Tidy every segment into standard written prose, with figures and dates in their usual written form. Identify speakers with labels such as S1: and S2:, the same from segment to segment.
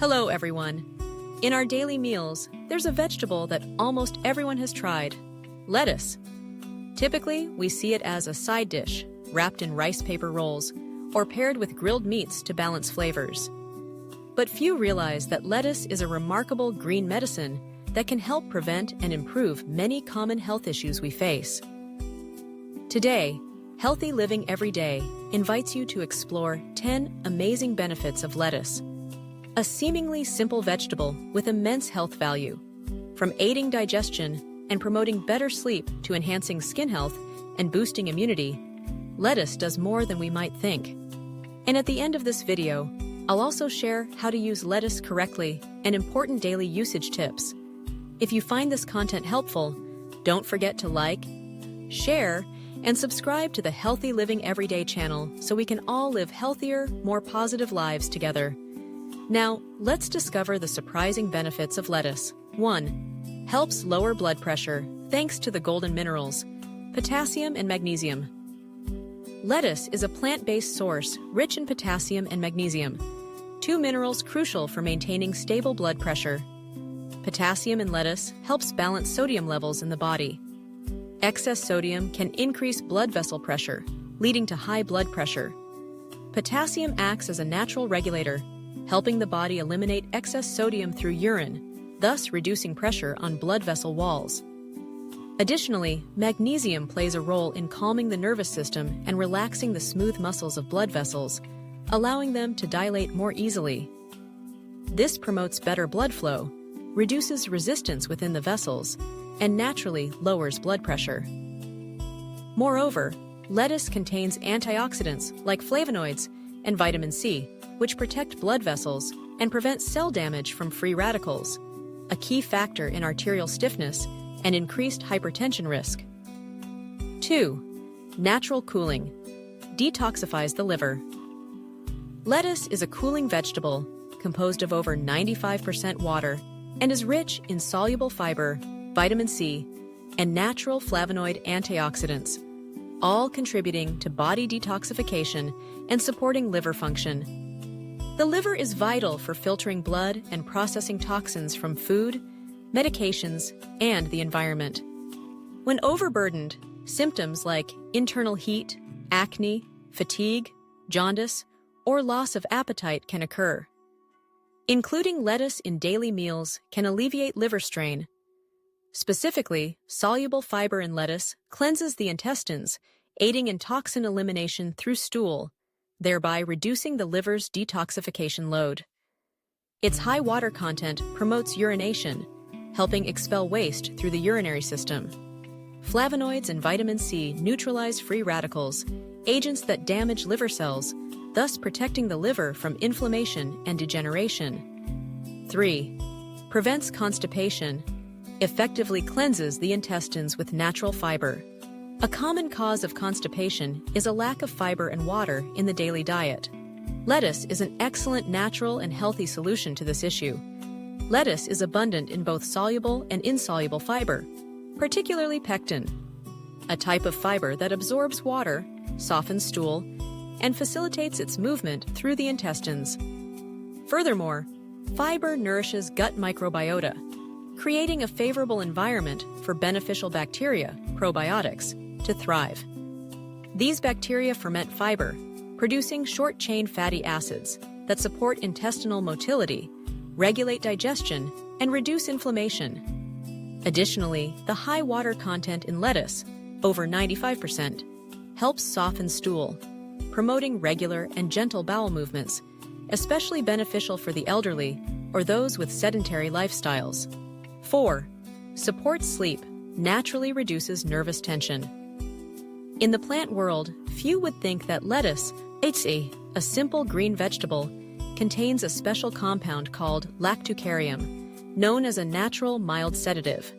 S1: Hello, everyone. In our daily meals, there's a vegetable that almost everyone has tried: lettuce. Typically, we see it as a side dish, wrapped in rice paper rolls, or paired with grilled meats to balance flavors. But few realize that lettuce is a remarkable green medicine that can help prevent and improve many common health issues we face. Today, Healthy Living Every Day invites you to explore 10 amazing benefits of lettuce, a seemingly simple vegetable with immense health value. From aiding digestion and promoting better sleep to enhancing skin health and boosting immunity, lettuce does more than we might think. And at the end of this video, I'll also share how to use lettuce correctly and important daily usage tips. If you find this content helpful, don't forget to like, share, and subscribe to the Healthy Living Everyday channel so we can all live healthier, more positive lives together. Now, let's discover the surprising benefits of lettuce. 1. Helps lower blood pressure thanks to the golden minerals, potassium and magnesium. Lettuce is a plant-based source rich in potassium and magnesium, two minerals crucial for maintaining stable blood pressure. Potassium in lettuce helps balance sodium levels in the body. Excess sodium can increase blood vessel pressure, leading to high blood pressure. Potassium acts as a natural regulator, helping the body eliminate excess sodium through urine, thus reducing pressure on blood vessel walls. Additionally, magnesium plays a role in calming the nervous system and relaxing the smooth muscles of blood vessels, allowing them to dilate more easily. This promotes better blood flow, reduces resistance within the vessels, and naturally lowers blood pressure. Moreover, lettuce contains antioxidants like flavonoids and vitamin C, which protect blood vessels and prevent cell damage from free radicals, a key factor in arterial stiffness and increased hypertension risk. 2. Natural cooling. Detoxifies the liver. Lettuce is a cooling vegetable composed of over 95% water and is rich in soluble fiber, vitamin C, and natural flavonoid antioxidants, all contributing to body detoxification and supporting liver function. The liver is vital for filtering blood and processing toxins from food, medications, and the environment. When overburdened, symptoms like internal heat, acne, fatigue, jaundice, or loss of appetite can occur. Including lettuce in daily meals can alleviate liver strain. Specifically, soluble fiber in lettuce cleanses the intestines, aiding in toxin elimination through stool, thereby reducing the liver's detoxification load. Its high water content promotes urination, helping expel waste through the urinary system. Flavonoids and vitamin C neutralize free radicals, agents that damage liver cells, thus protecting the liver from inflammation and degeneration. 3. Prevents constipation. Effectively cleanses the intestines with natural fiber. A common cause of constipation is a lack of fiber and water in the daily diet. Lettuce is an excellent natural and healthy solution to this issue. Lettuce is abundant in both soluble and insoluble fiber, particularly pectin, a type of fiber that absorbs water, softens stool, and facilitates its movement through the intestines. Furthermore, fiber nourishes gut microbiota, creating a favorable environment for beneficial bacteria, probiotics, to thrive. These bacteria ferment fiber, producing short-chain fatty acids that support intestinal motility, regulate digestion, and reduce inflammation. Additionally, the high water content in lettuce, over 95%, helps soften stool, promoting regular and gentle bowel movements, especially beneficial for the elderly or those with sedentary lifestyles. 4. Supports sleep, naturally reduces nervous tension. In the plant world, few would think that lettuce, a simple green vegetable, contains a special compound called lactucarium, known as a natural mild sedative.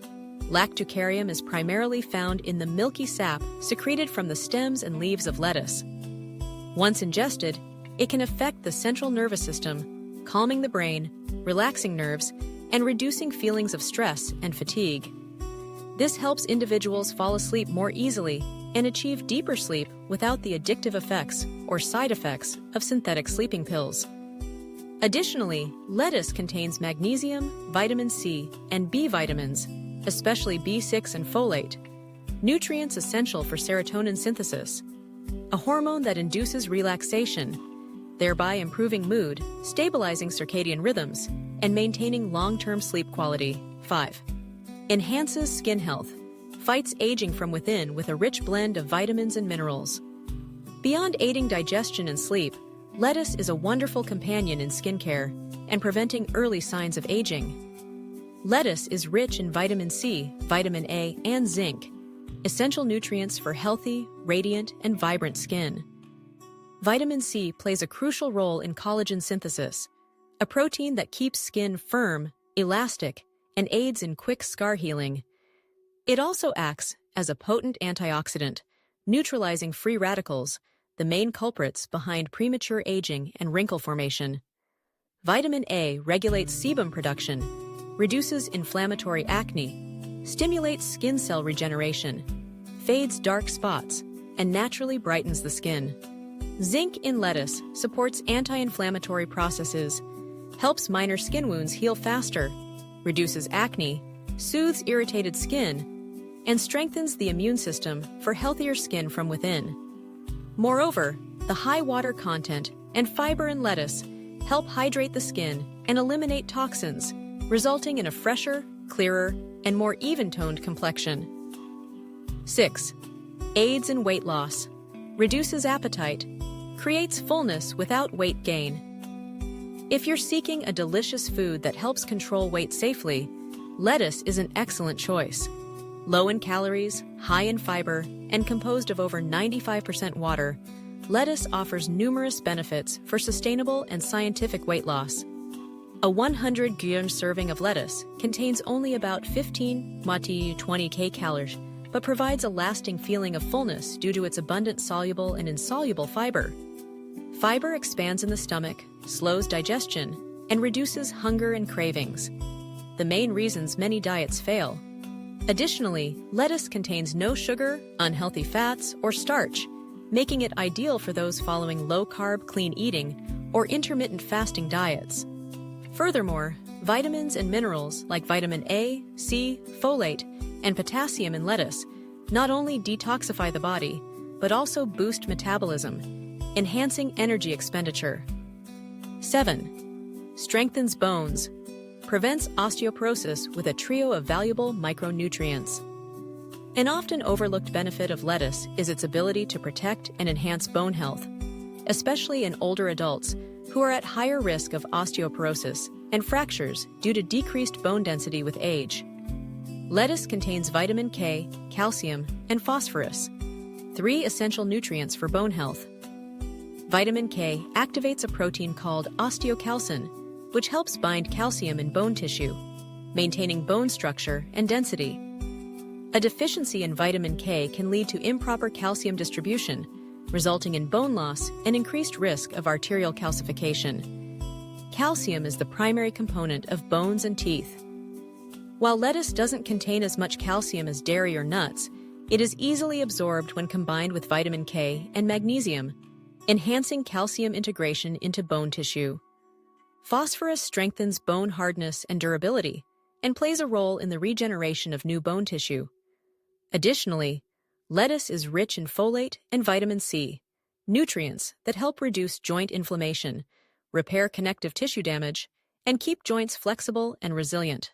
S1: Lactucarium is primarily found in the milky sap secreted from the stems and leaves of lettuce. Once ingested, it can affect the central nervous system, calming the brain, relaxing nerves, and reducing feelings of stress and fatigue. This helps individuals fall asleep more easily and achieve deeper sleep without the addictive effects or side effects of synthetic sleeping pills. Additionally, lettuce contains magnesium, vitamin C, and B vitamins, especially B6 and folate, nutrients essential for serotonin synthesis, a hormone that induces relaxation, thereby improving mood, stabilizing circadian rhythms, and maintaining long-term sleep quality. 5. Enhances skin health. Fights aging from within with a rich blend of vitamins and minerals. Beyond aiding digestion and sleep, lettuce is a wonderful companion in skincare and preventing early signs of aging. Lettuce is rich in vitamin C, vitamin A, and zinc, essential nutrients for healthy, radiant, and vibrant skin. Vitamin C plays a crucial role in collagen synthesis, a protein that keeps skin firm, elastic, and aids in quick scar healing. It also acts as a potent antioxidant, neutralizing free radicals, the main culprits behind premature aging and wrinkle formation. Vitamin A regulates sebum production, reduces inflammatory acne, stimulates skin cell regeneration, fades dark spots, and naturally brightens the skin. Zinc in lettuce supports anti-inflammatory processes, helps minor skin wounds heal faster, reduces acne, soothes irritated skin, and strengthens the immune system for healthier skin from within. Moreover, the high water content and fiber in lettuce help hydrate the skin and eliminate toxins, resulting in a fresher, clearer, and more even-toned complexion. 6. Aids in weight loss. Reduces appetite. Creates fullness without weight gain. If you're seeking a delicious food that helps control weight safely, lettuce is an excellent choice. Low in calories, high in fiber, and composed of over 95% water, lettuce offers numerous benefits for sustainable and scientific weight loss. A 100-gram serving of lettuce contains only about 15 to 20 kcals, but provides a lasting feeling of fullness due to its abundant soluble and insoluble fiber. Fiber expands in the stomach, slows digestion, and reduces hunger and cravings, the main reasons many diets fail. Additionally, lettuce contains no sugar, unhealthy fats, or starch, making it ideal for those following low-carb, clean eating or intermittent fasting diets. Furthermore, vitamins and minerals like vitamin A, C, folate, and potassium in lettuce not only detoxify the body, but also boost metabolism, enhancing energy expenditure. 7. Strengthens bones. Prevents osteoporosis with a trio of valuable micronutrients. An often overlooked benefit of lettuce is its ability to protect and enhance bone health, especially in older adults who are at higher risk of osteoporosis and fractures due to decreased bone density with age. Lettuce contains vitamin K, calcium, and phosphorus, 3 essential nutrients for bone health. Vitamin K activates a protein called osteocalcin, which helps bind calcium in bone tissue, maintaining bone structure and density. A deficiency in vitamin K can lead to improper calcium distribution, resulting in bone loss and increased risk of arterial calcification. Calcium is the primary component of bones and teeth. While lettuce doesn't contain as much calcium as dairy or nuts, it is easily absorbed when combined with vitamin K and magnesium, enhancing calcium integration into bone tissue. Phosphorus strengthens bone hardness and durability, and plays a role in the regeneration of new bone tissue. Additionally, lettuce is rich in folate and vitamin C, nutrients that help reduce joint inflammation, repair connective tissue damage, and keep joints flexible and resilient.